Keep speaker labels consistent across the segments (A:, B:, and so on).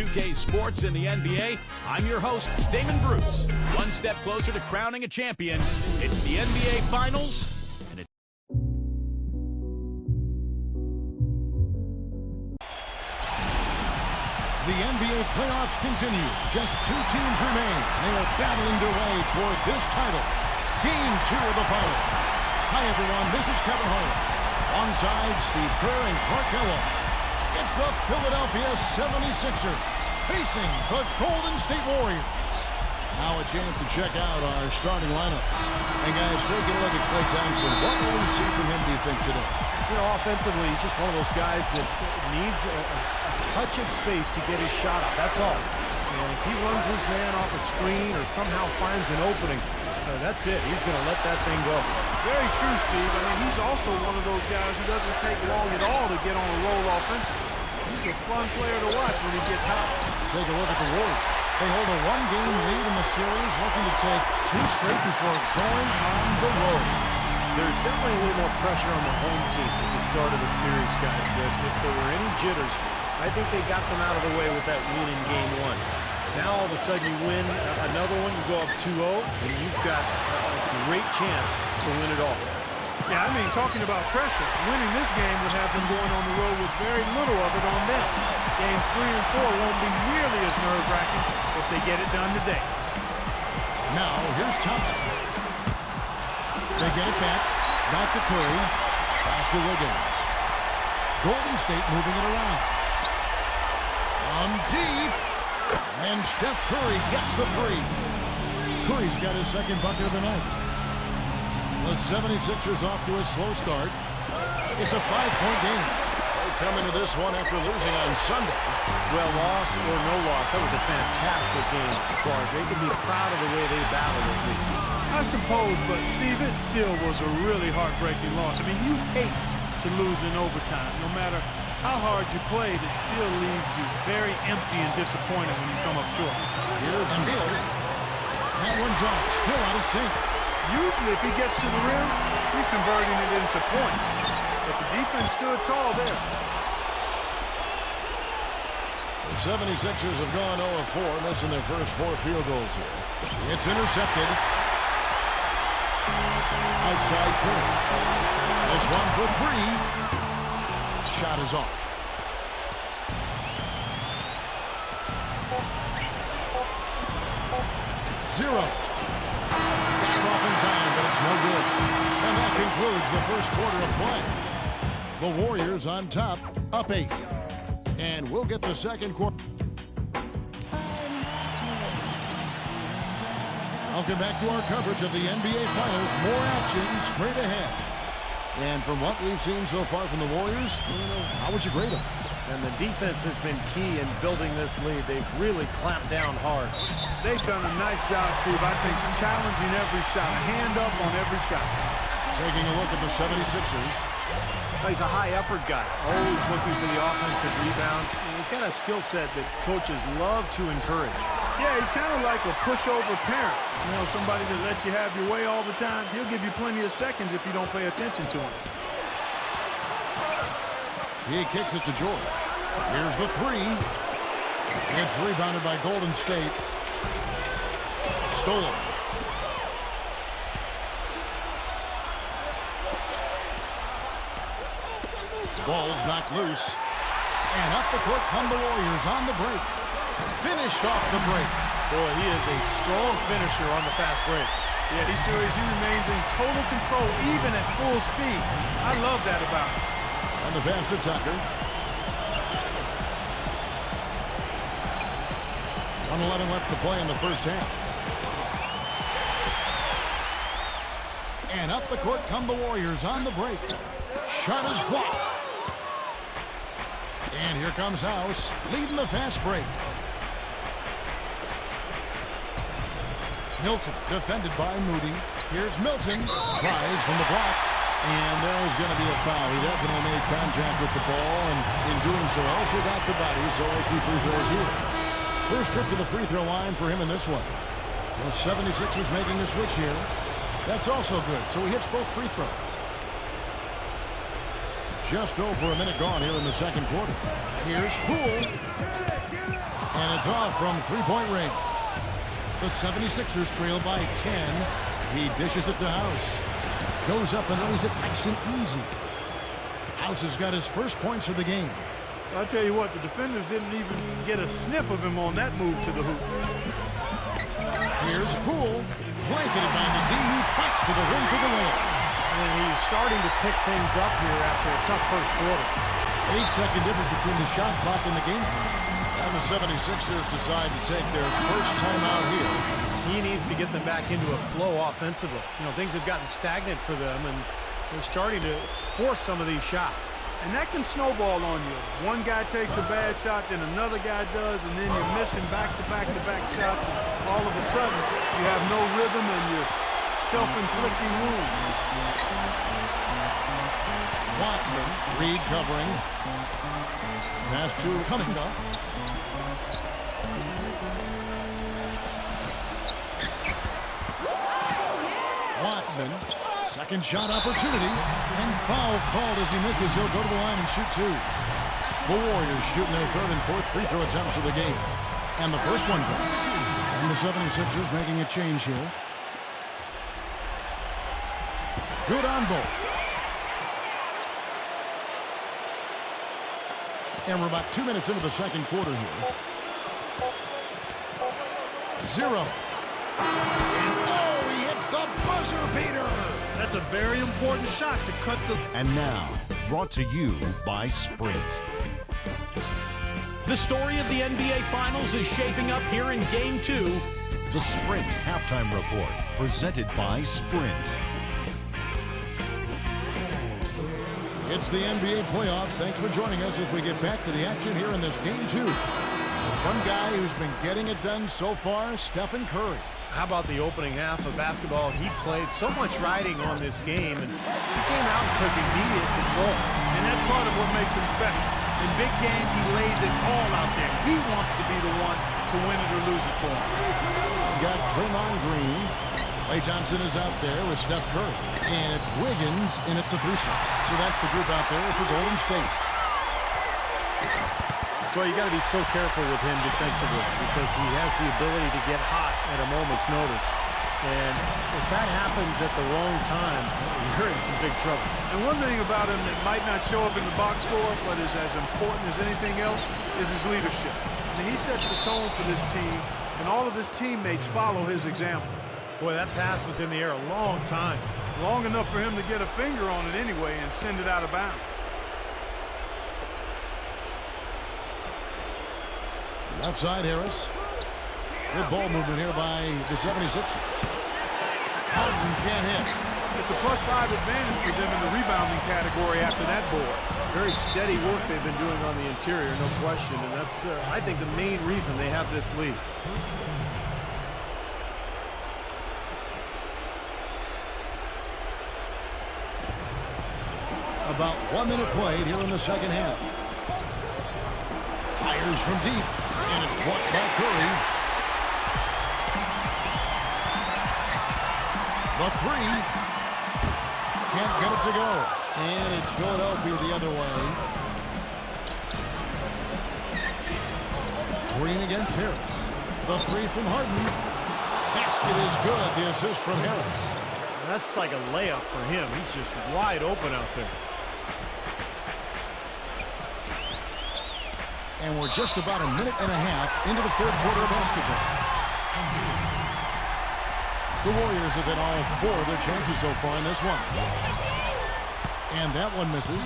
A: 2K Sports in the NBA. I'm your host, Damon Bruce. One step closer to crowning a champion. It's the NBA Finals. And
B: the NBA playoffs continue. Just 2 teams remain. They are battling their way toward this title. Game 2 of the Finals. Hi, everyone. This is Kevin Harlan. Alongside Steve Kerr and Clark Kellogg. It's the Philadelphia 76ers facing the Golden State Warriors. Now a chance to check out our starting lineups. And guys, taking a look at Klay Thompson. What will we see from him, do you think, today?
C: You know, offensively, he's just one of those guys that needs a touch of space to get his shot up. That's all. And if he runs his man off a screen or somehow finds an opening, that's it. He's going to let that thing go.
D: Very true, Steve. I mean, he's also one of those guys who doesn't take long at all to get on a roll offensively. He's a fun player to watch when he gets hot.
B: Take a look at the Warriors. They hold a 1-game lead in the series, looking to take 2 straight before going on the road.
C: There's definitely a little more pressure on the home team at the start of the series, guys. But if there were any jitters, I think they got them out of the way with that win in Game 1. Now, all of a sudden, you win another one, you go up 2-0, and you've got a great chance to win it all.
D: Yeah, I mean, talking about pressure, winning this game would have them going on the road with very little of it on them. Games 3 and 4 won't be nearly as nerve-wracking if they get it done today.
B: Now, here's Thompson. They get it back. Back to Curry. Pass to Wiggins. Golden State moving it around. On deep. And Steph Curry gets the 3. Curry's got his second bucket of the night. The 76ers off to a slow start. It's a 5-point game. They come into this one after losing on Sunday.
C: Well, loss or no loss, that was a fantastic game, Clark. They can be proud of the way they battled at least.
D: I suppose, but Steve, it still was a really heartbreaking loss. I mean, you hate to lose in overtime. No matter how hard you played, it still leaves you very empty and disappointed when you come up short.
B: Here's Embiid. That one's off. Still out of sync.
D: Usually, if he gets to the rim, he's converting it into points. But the defense stood tall there.
B: The 76ers have gone 0-4, missing their first 4 field goals here. It's intercepted. Outside Curry. This one for 3. Shot is off. Zero. Got it off in time, but it's no good. And that concludes the first quarter of play. The Warriors on top, up 8. And we'll get the second quarter. Welcome back to our coverage of the NBA Finals. More action straight ahead. And from what we've seen so far from the Warriors, how would you grade them?
C: And the defense has been key in building this lead. They've really clamped down hard.
D: They've done a nice job, Steve. I think challenging every shot, a hand up on every shot.
B: Taking a look at the 76ers.
C: He's a high-effort guy, always looking for the offensive rebounds. He's got a skill set that coaches love to encourage.
D: Yeah, he's kind of like a pushover parent. You know, somebody that lets you have your way all the time. He'll give you plenty of seconds if you don't pay attention to him.
B: He kicks it to George. Here's the 3. It's rebounded by Golden State. Stolen. Ball's knocked loose. And up the court come the Warriors on the break. Finished off the break.
C: Boy, he is a strong finisher on the fast break.
D: Yeah, he sure is. He remains in total control, even at full speed. I love that about him.
B: And the pass to Tucker. 1:11 left to play in the first half. And up the court come the Warriors on the break. Shot is blocked. And here comes House, leading the fast break. Milton, defended by Moody. Here's Milton, tries from the block. And there's going to be a foul. He definitely made contact with the ball, and in doing so also got the body, so we'll see free throws here. First trip to the free throw line for him in this one. The 76ers making the switch here. That's also good, so he hits both free throws. just over a minute gone here in the second quarter. Here's Poole. And it's off from three-point range. The 76ers trail by 10. He dishes it to House. Goes up and lays it nice and easy. House has got his first points of the game.
D: I'll tell you what, the defenders didn't even get a sniff of him on that move to the hoop.
B: Here's Poole. Blanketed by the D. He fights to the rim for the win.
C: And he's starting to pick things up here after a tough first quarter.
B: 8-second difference between the shot clock and the game. And the 76ers decide to take their first time out here.
C: He needs to get them back into a flow offensively. You know, things have gotten stagnant for them, and they're starting to force some of these shots.
D: And that can snowball on you. One guy takes a bad shot, then another guy does, and then you're missing back-to-back-to-back shots, and all of a sudden you have no rhythm and you're self-inflicting wounds.
B: Watson, Reed covering. Pass to Cunningham. Watson, second shot opportunity, and foul called as he misses. He'll go to the line and shoot two. The Warriors shooting their third and fourth free throw attempts of the game. And the first one drops. And the 76ers making a change here. Good on both. And we're about 2 minutes into the second quarter here. 0. And he hits the buzzer beater.
D: That's a very important shot to cut the...
E: And now, brought to you by Sprint.
A: The story of the NBA Finals is shaping up here in Game 2.
E: The Sprint Halftime Report, presented by Sprint.
B: It's the NBA playoffs. Thanks for joining us as we get back to the action here in this Game 2. One guy who's been getting it done so far, Stephen Curry.
C: How about the opening half of basketball? He played so much riding on this game, and he came out and took immediate control.
D: And that's part of what makes him special. In big games, he lays it all out there. He wants to be the one to win it or lose it for him.
B: We've got Draymond Green. Klay Thompson is out there with Steph Curry. And it's Wiggins in at the 3 slot. So that's the group out there for Golden State.
C: Well, you got to be so careful with him defensively because he has the ability to get hot at a moment's notice. And if that happens at the wrong time, you're in some big trouble.
D: And one thing about him that might not show up in the box score, but is as important as anything else, is his leadership. I mean, he sets the tone for this team, and all of his teammates follow his example.
C: Boy, that pass was in the air a long time.
D: Long enough for him to get a finger on it anyway and send it out of bounds.
B: Left side, Harris. Good ball movement here by the 76ers. Harden can't hit.
D: It's a +5 advantage for them in the rebounding category after that board.
C: Very steady work they've been doing on the interior, no question. And that's, I think, the main reason they have this lead.
B: About 1 minute played here in the second half. Fires from deep, and it's blocked by Curry. The 3. Can't get it to go. And it's Philadelphia the other way. Green against Harris. The 3 from Harden. Basket is good. The assist from Harris.
C: That's like a layup for him. He's just wide open out there.
B: And we're just about a minute and a half into the third quarter of basketball. The Warriors have hit all 4 of their chances so far in this one. And that one misses.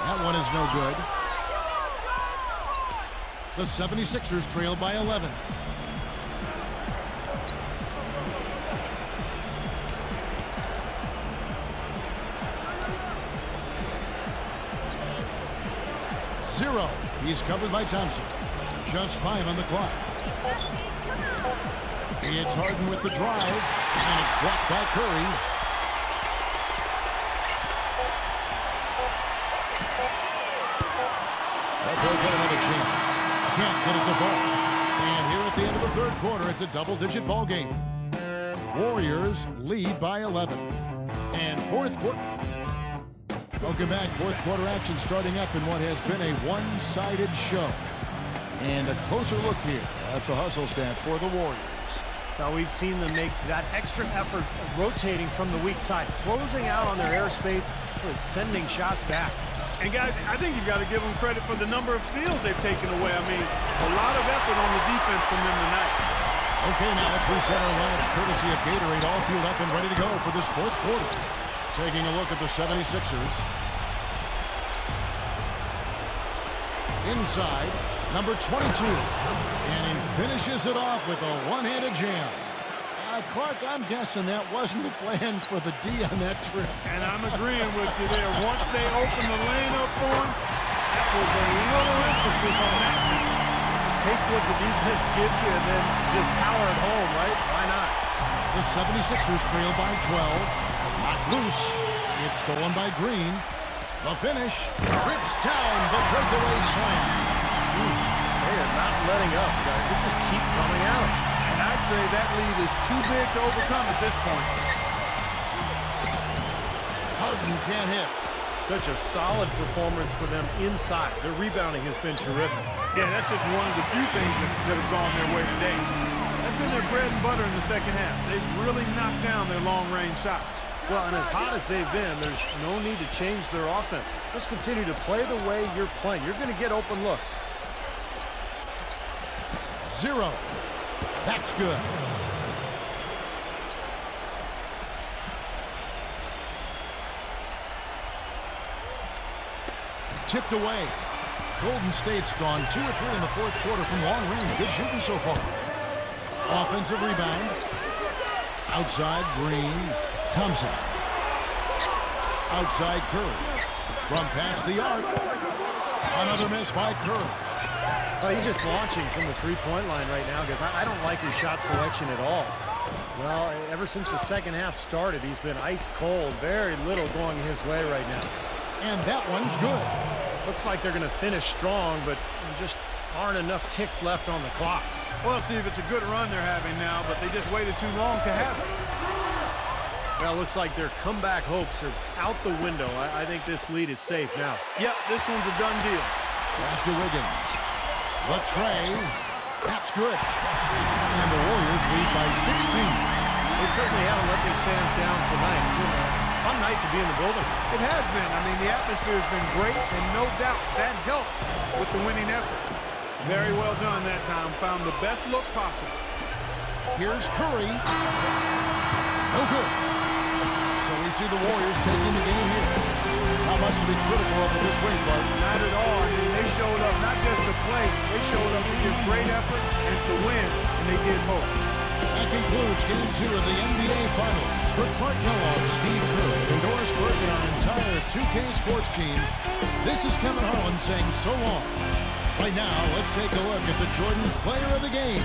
B: That one is no good. The 76ers trail by 11. Zero. He's covered by Thompson. Just 5 on the clock. It's Harden with the drive, and it's blocked by Curry. They'll get another chance. Can't get it to fall. And here at the end of the third quarter, it's a double-digit ball game. Warriors lead by 11. And fourth quarter. Welcome back. Fourth quarter action starting up in what has been a one-sided show. And a closer look here at the hustle stats for the Warriors.
C: Now we've seen them make that extra effort rotating from the weak side, closing out on their airspace, really sending shots back.
D: And guys, I think you've got to give them credit for the number of steals they've taken away. I mean, a lot of effort on the defense from them tonight.
B: Okay, now let's reset our lineups courtesy of Gatorade, all fueled up and ready to go for this fourth quarter. Taking a look at the 76ers. Inside, number 22. And he finishes it off with a one-handed jam. Clark, I'm guessing that wasn't the plan for the D on that trip.
D: And I'm agreeing with you there. Once they opened the lane up for him, that was a little emphasis on that.
C: Take what the defense gives you and then just power it home, right? Why not?
B: The 76ers trail by 12. Knocked loose. It's stolen by Green. The finish. Rips down the breakaway slam.
C: They are not letting up, guys. They just keep coming out.
D: And I'd say that lead is too big to overcome at this point.
B: Harden can't hit.
C: Such a solid performance for them inside. Their rebounding has been terrific.
D: Yeah, that's just one of the few things that have gone their way today. That's been their bread and butter in the second half. They've really knocked down their long-range shots.
C: Well, and as hot as they've been, there's no need to change their offense. Just continue to play the way you're playing. You're going to get open looks.
B: 0. That's good. Tipped away. Golden State's gone 2 of 3 in the fourth quarter from long range. Good shooting so far. Offensive rebound. Outside, Green. Thompson. Outside, Curry. From past the arc. Another miss by Curry.
C: He's just launching from the three-point line right now because I don't like his shot selection at all. Well, ever since the second half started, he's been ice cold. Very little going his way right now.
B: And that one's good.
C: Looks like they're going to finish strong, but there just aren't enough ticks left on the clock.
D: Well, Steve, it's a good run they're having now, but they just waited too long to have it.
C: Well, looks like their comeback hopes are out the window. I think this lead is safe now.
D: Yep, this one's a done deal.
B: Pass to Wiggins. The tray. That's good. And the Warriors lead by 16.
C: They certainly haven't let these fans down tonight. Fun night to be in the building.
D: It has been. I mean, the atmosphere has been great, and no doubt that helped with the winning effort. Very well done that time. Found the best look possible.
B: Here's Curry. No good. So we see the Warriors taking the game here. How much to be critical of this win, Clark?
D: Not at all. I mean, they showed up not just to play. They showed up to give great effort and to win, and they did both.
B: That concludes Game 2 of the NBA Finals. For Clark Kellogg, Steve Kerr, and Doris Burke, and our entire 2K Sports team, this is Kevin Harlan saying so long. Right now, let's take a look at the Jordan Player of the Game.